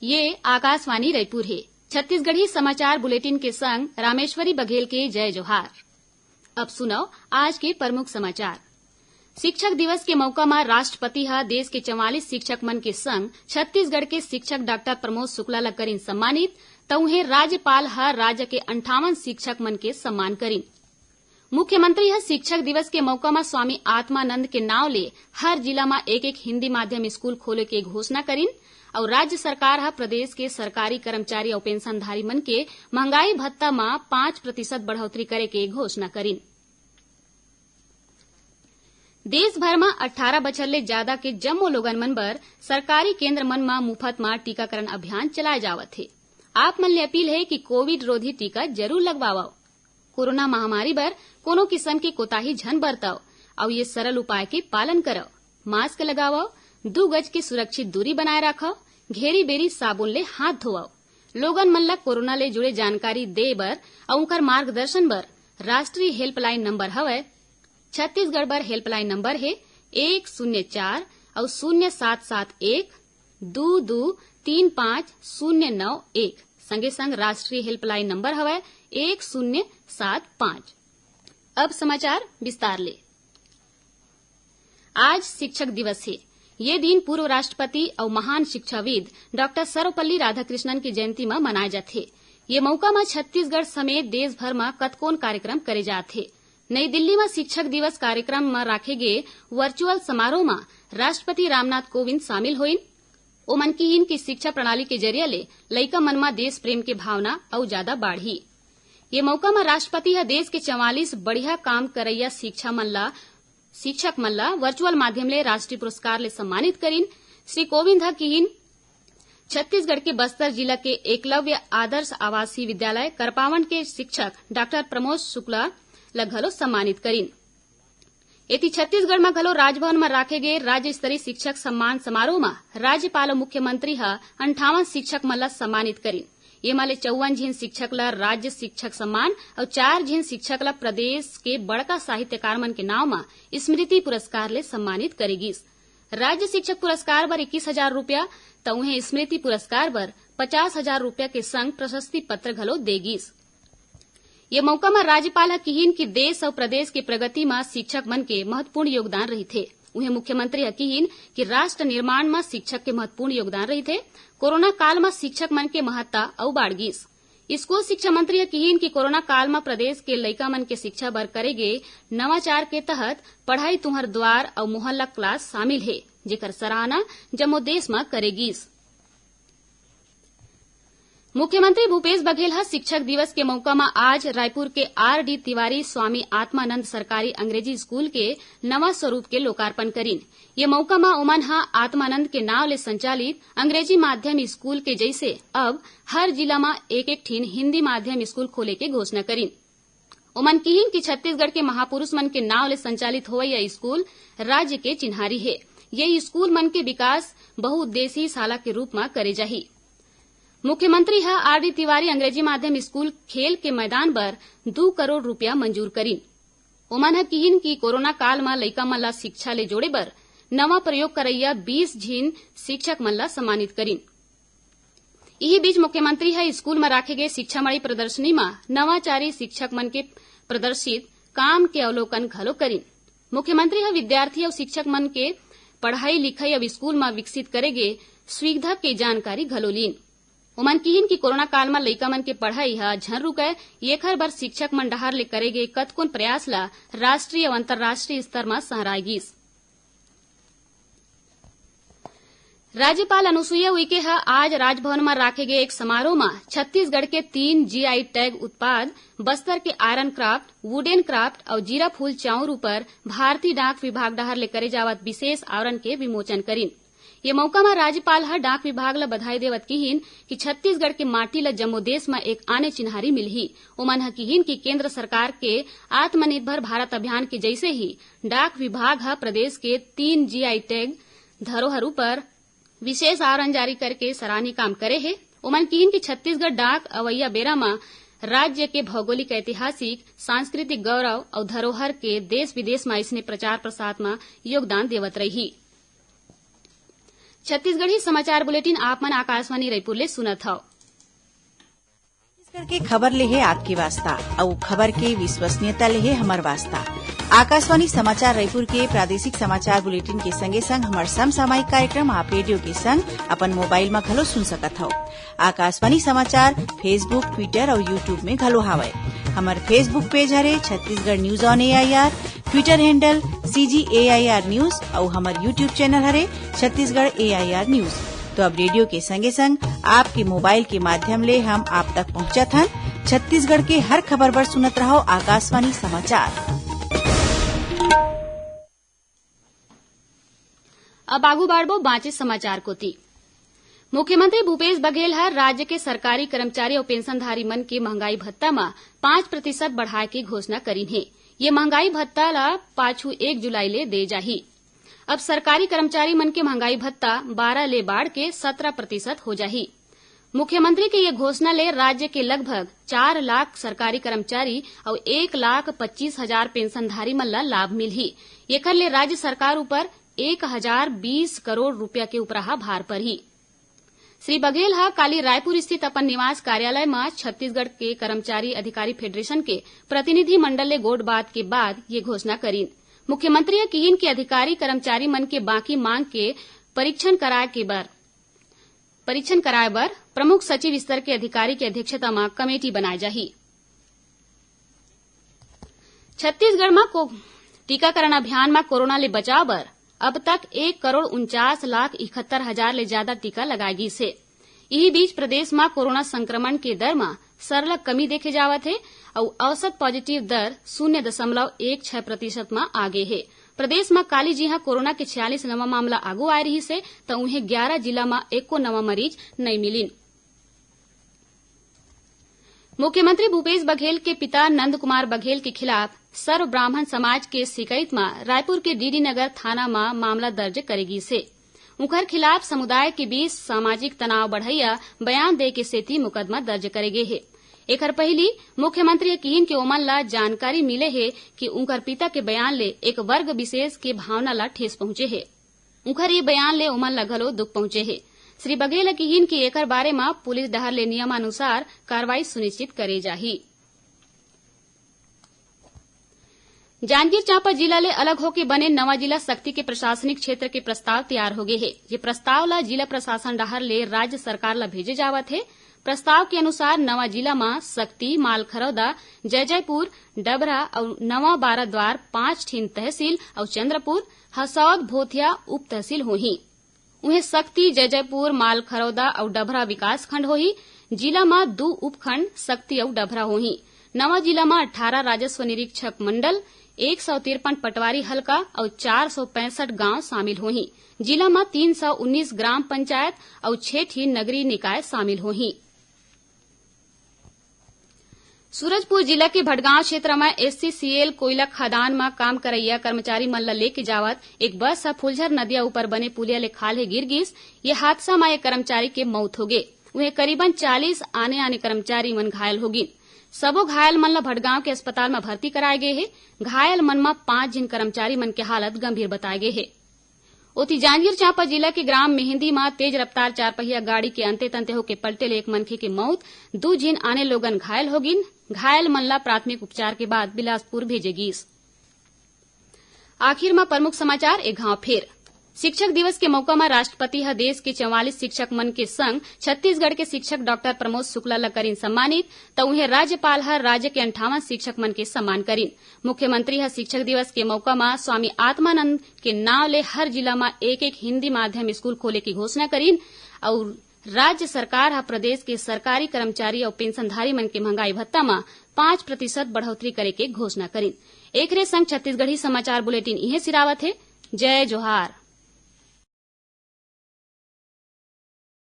ये आकाशवाणी रायपुर है। छत्तीसगढ़ी समाचार बुलेटिन के संग रामेश्वरी बघेल के जय जोहार। अब सुनो आज के प्रमुख समाचार। शिक्षक दिवस के मौका में राष्ट्रपति हा देश के 44 शिक्षक मन के संग छत्तीसगढ़ के शिक्षक डॉक्टर प्रमोद शुक्ला ला करीन सम्मानित, तो उन्हें राज्यपाल हा राज्य के 58 शिक्षक मन के सम्मान करीन। मुख्यमंत्री हा शिक्षक दिवस के मौका में स्वामी आत्मानंद के नाव ले हर जिला में एक हिंदी माध्यम स्कूल खोले के घोषणा करीन और राज्य सरकार हा प्रदेश के सरकारी कर्मचारी और पेंशनधारी मन के महंगाई भत्ता में 5% बढ़ोतरी करे के घोषणा करीन। देश भर में 18 बछर ले ज्यादा के जम्मो लोगन मन बर सरकारी केंद्र मन में मुफ्त में टीकाकरण अभियान चलाए जावत है। आप मन ले अपील है कि कोविड रोधी टीका जरूर लगवाओ। कोरोना महामारी बर कोनो किस्म की कोताही झन बरताओ और ये सरल उपाय के पालन करो। मास्क लगाओ, 2 गज की सुरक्षित दूरी बनाए रखो, घेरी बेरी साबुन ले हाथ धोआओ। लोगन मन ला कोरोना ले जुड़े जानकारी दे बर और उनकर मार्गदर्शन बर राष्ट्रीय हेल्पलाइन नंबर हवय। छत्तीसगढ़ बर हेल्पलाइन नंबर है 104 और 0771 2235 संगे संग राष्ट्रीय हेल्पलाइन नंबर हवय 1075। अब समाचार विस्तार ले। आज शिक्षक दिवस है। ये दिन पूर्व राष्ट्रपति और महान शिक्षाविद डॉक्टर सर्वपल्ली राधाकृष्णन की जयंती में मनाए जाते। ये मौका में छत्तीसगढ़ समेत देश भर में कतकोन कार्यक्रम करे जाते। नई दिल्ली में शिक्षक दिवस कार्यक्रम में राखे गए वर्चुअल समारोह में राष्ट्रपति रामनाथ कोविंद शामिल होइन। ओमन की की शिक्षा प्रणाली के जरिए ले लइका मन में देश प्रेम के भावना और ज्यादा बाढ़ी। ये मौका में राष्ट्रपति हा देश के 44 बढ़िया काम करैया शिक्षक मन ला वर्चुअल माध्यम ले राष्ट्रीय पुरस्कार ले सम्मानित करीन। श्री कोविंद हा किहिन छत्तीसगढ़ के बस्तर जिला के एकलव्य आदर्श आवासीय विद्यालय करपावन के शिक्षक डॉक्टर प्रमोद शुक्ला ला घलो सम्मानित करीन। एति छत्तीसगढ़ में घलो राजभवन में राखे गए राज्य स्तरीय शिक्षक सम्मान समारोह में राज्यपाल और मुख्यमंत्री हा 58 शिक्षक मन ला सम्मानित करीन। ये माले 54 झीन शिक्षक ला राज्य शिक्षक सम्मान और 4 झीन शिक्षक ला प्रदेश के बड़का साहित्यकार मन के नाव में स्मृति पुरस्कार ले सम्मानित करेगिस। राज्य शिक्षक पुरस्कार बर 21,000 रूपया तो उन्हें स्मृति पुरस्कार बर 50,000 रूपया के संग प्रशस्ति पत्र घलो देगिस। ये मौका में राज्यपाल किहिन की देश और प्रदेश की प्रगति में शिक्षक मन के महत्वपूर्ण योगदान रही थे। उन्हें मुख्यमंत्री किहिन कि राष्ट्र निर्माण में शिक्षक के महत्वपूर्ण योगदान रही थे। कोरोना काल में शिक्षक मन के महत्ता और बाढ़गिस। स्कूल शिक्षा मंत्री किहिन कि कोरोना काल में प्रदेश के लइका मन के शिक्षा बर करे गे नवाचार के तहत पढ़ाई तुहर द्वार और मोहल्ला क्लास शामिल है, जेकर सराहना जम्मो देश में करेगिस। मुख्यमंत्री भूपेश बघेल हा शिक्षक दिवस के मौका में आज रायपुर के R.D. तिवारी स्वामी आत्मानंद सरकारी अंग्रेजी स्कूल के नवा स्वरूप के लोकार्पण करीन। ये मौका में ओमन हा आत्मानंद के नाव ले संचालित अंग्रेजी माध्यम स्कूल के जैसे अब हर जिला में एक ठीन हिंदी माध्यम स्कूल खोले के घोषणा करीन। ओमन किहिन कि छत्तीसगढ़ के महापुरुष मन के नाव ले संचालित होवै यह स्कूल राज्य के चिन्हारी है। ये स्कूल मन के विकास बहुउद्देशीय शाला के रूप में करे जाही। मुख्यमंत्री हा R.D. तिवारी अंग्रेजी माध्यम स्कूल खेल के मैदान पर 2 करोड़ रूपया मंजूर करीन। ओमन हा किहिन की कोरोना काल में लइका मन ला शिक्षा ले जोड़े बर नवा प्रयोग करैया 20 झीन शिक्षक मन ला सम्मानित करीन। यही बीच मुख्यमंत्री हा स्कूल में राखे गए शिक्षा मणि प्रदर्शनी में नवाचारी शिक्षक मन के प्रदर्शित काम के अवलोकन घलो करीन। मुख्यमंत्री हा विद्यार्थी और शिक्षक मन के पढ़ाई लिखाई अब स्कूल में विकसित करेगे सुविधा के जानकारी घलो लीन। ओमन किहिन की कोरोना काल में लइका मन के पढ़ाई हा झन रुके एखर बर शिक्षक मन डहार ले करेगे कतकोन प्रयास ला राष्ट्रीय और अंतर्राष्ट्रीय स्तर में सहराइगिस। राज्यपाल अनुसुईया उइके हा आज राजभवन में राखे गए एक समारोह में छत्तीसगढ़ के 3 GI टैग उत्पाद बस्तर के आयरन क्राफ्ट, वुडन क्राफ्ट और जीरा फूल चाउर पर भारतीय डाक विभाग डहार ले करे जावत विशेष आवरण के विमोचन करीन। ये मौका में राज्यपाल हा डाक विभाग ला बधाई देवत किहिन कि छत्तीसगढ़ के माटी ला जम्मो देश में एक आने चिन्हारी मिलही। ओमन हा किहिन कि केंद्र सरकार के आत्मनिर्भर भारत अभियान के जैसे ही डाक विभाग हा प्रदेश के 3 GI टैग धरोहर पर विशेष आवरण जारी करके सराहनीय काम करे है। ओमन किहिन कि छत्तीसगढ़ डाक अवैया बेरा में राज्य के भौगोलिक, ऐतिहासिक, सांस्कृतिक गौरव और धरोहर के देश विदेश में इसने प्रचार प्रसार में योगदान देवत रही। छत्तीसगढ़ी समाचार बुलेटिन आप मन आकाशवाणी रायपुर ले सुनत हव। छत्तीसगढ़ के खबर ले है आपके वास्ता और खबर के विश्वसनीयता ले है हमर वास्ता। आकाशवाणी समाचार रायपुर के प्रादेशिक समाचार बुलेटिन के संगे संग हमर समसामयिक कार्यक्रम आप रेडियो के संग अपन मोबाइल में घलो सुन सकत हव। आकाशवाणी समाचार फेसबुक, ट्विटर और यूट्यूब में घलो हावय। हमर फेसबुक पेज हरे Chhattisgarh news on AIR, Twitter handle CGAIR news और हमर यूट्यूब चैनल हरे छत्तीसगढ़ AIR न्यूज। तो अब रेडियो के संगे संग आपके मोबाइल के माध्यम ले हम आप तक पहुंचत हन। छत्तीसगढ़ के हर खबर बर सुनत रहो आकाशवाणी समाचार। अब आगू बाढ़बो बाँचे समाचार कोती। मुख्यमंत्री भूपेश बघेल हर राज्य के सरकारी कर्मचारी और पेंशनधारी मन के महंगाई भत्ता में 5% बढ़ाए के घोषणा करीन है। ये महंगाई भत्ता ला पाछू 1 जुलाई ले दे जाही। अब सरकारी कर्मचारी मन के महंगाई भत्ता 12 ले बाढ़ के 17% हो जाही। मुख्यमंत्री के ये घोषणा ले राज्य के लगभग 4 लाख सरकारी कर्मचारी और 1,25,000 पेंशनधारी मन ला लाभ मिलही। एकर ले राज्य सरकार ऊपर 1,020 करोड़ रुपया के उपराहा भार परही। श्री बघेल हा काली रायपुर स्थित अपन निवास कार्यालय में छत्तीसगढ़ के कर्मचारी अधिकारी फेडरेशन के प्रतिनिधि मंडल ले गोठ बात के बाद ये घोषणा करीन। मुख्यमंत्री किहिन के अधिकारी कर्मचारी मन के बाकी मांग के परीक्षण कराए बर प्रमुख सचिव स्तर के अधिकारी की अध्यक्षता में कमेटी बनाई जाही। छत्तीसगढ़ में टीकाकरण अभियान में कोरोना ले बचाव बर अब तक 1,49,71,000 ले ज्यादा टीका लगाए गई से। यही बीच प्रदेश में कोरोना संक्रमण के दर में सरल कमी देखे जावत है और औसत पॉजिटिव दर 0.16% में आगे है। प्रदेश में काली जिहा कोरोना के 46 नवा मामला आगू आए रही से तो उन्हें 11 जिला में एको नवा मरीज नहीं मिलिन। मुख्यमंत्री भूपेश बघेल के पिता नंद कुमार बघेल के खिलाफ सर्व ब्राह्मण समाज के शिकायत में रायपुर के डीडी नगर थाना में मामला दर्ज करेगी से उनकर खिलाफ समुदाय के बीच सामाजिक तनाव बढ़ैया बयान दे के सेती मुकदमा दर्ज करेगे है। एकर पहली मुख्यमंत्री किहिन के ओमन ला जानकारी मिले है कि उनकर पिता के बयान ले एक वर्ग विशेष के भावना ला ठेस पहुंचे है। उनकर ये बयान ले ओमन ला घलो दुख पहुंचे है। श्री बघेल किहिन की एकर बारे में पुलिस डहर ले नियमानुसार कार्रवाई सुनिश्चित करे जाही। जांजगीर चांपा जिला ले अलग होके बने नवा जिला शक्ति के प्रशासनिक क्षेत्र के प्रस्ताव तैयार हो गए है। ये प्रस्ताव ला जिला प्रशासन डहर ले राज्य सरकार ला भेजे जावत है। प्रस्ताव के अनुसार नवा जिला में शक्ति, मालखरौदा, जयजयपुर, डबरा और नवा बाराद्वार 5 ठीन तहसील और चंद्रपुर, हसौद, भोथिया उप तहसील होही। उन्हें शक्ति, जयजयपुर, मालखरौदा और डभरा विकास खंड होही। जिला में 2 उपखंड शक्ति और डभरा होही। नवा जिला में 18 राजस्व निरीक्षक मंडल, 153 पटवारी हल्का और 465 गांव शामिल होही। जिला में 319 ग्राम पंचायत और 6 ठीन नगरीय निकाय शामिल होही। सूरजपुर जिला के भटगांव क्षेत्र में SCCL कोयला खदान में काम करैया कर्मचारी मन ला लेके जावत एक बस फुलझर नदिया ऊपर बने पुलिया ले खाले गिर गिस। ये हादसा में एक कर्मचारी के मौत हो गए। उन्हें करीबन 40 आने कर्मचारी मन घायल हो गए। सबो घायल मन ला भटगांव के अस्पताल में भर्ती कराए गए है। घायल मन में 5 जिन कर्मचारी मन के हालत गंभीर बताए गए है। ओती जांजगीर चांपा जिला के ग्राम मेहंदी में तेज रफ्तार 4 पहिया गाड़ी के अंते तंते होके पलटे ले एक मनखे के मौत, 2 जिन आने लोगन घायल हो गिन। घायल मन ला प्राथमिक उपचार के बाद बिलासपुर भेजे गीस। आखिर में प्रमुख समाचार एक घाव फेर। शिक्षक दिवस के मौका में राष्ट्रपति ह देश के 44 शिक्षक मन के संग छत्तीसगढ़ के शिक्षक डॉक्टर प्रमोद शुक्ला ला करीन सम्मानित तो उन्हें राज्यपाल ह राज्य के 58 शिक्षक मन के सम्मान करीन। मुख्यमंत्री ह शिक्षक दिवस के मौका में स्वामी आत्मानंद के नाव ले हर जिला में एक हिंदी माध्यम स्कूल खोले की घोषणा करीन और राज्य सरकार ह प्रदेश के सरकारी कर्मचारी और पेंशनधारी मन के महंगाई भत्ता में 5% बढ़ोतरी करे के घोषणा करीन। एकरे संग छत्तीसगढ़ी समाचार बुलेटिन इहे सिरावत है। जय जोहार।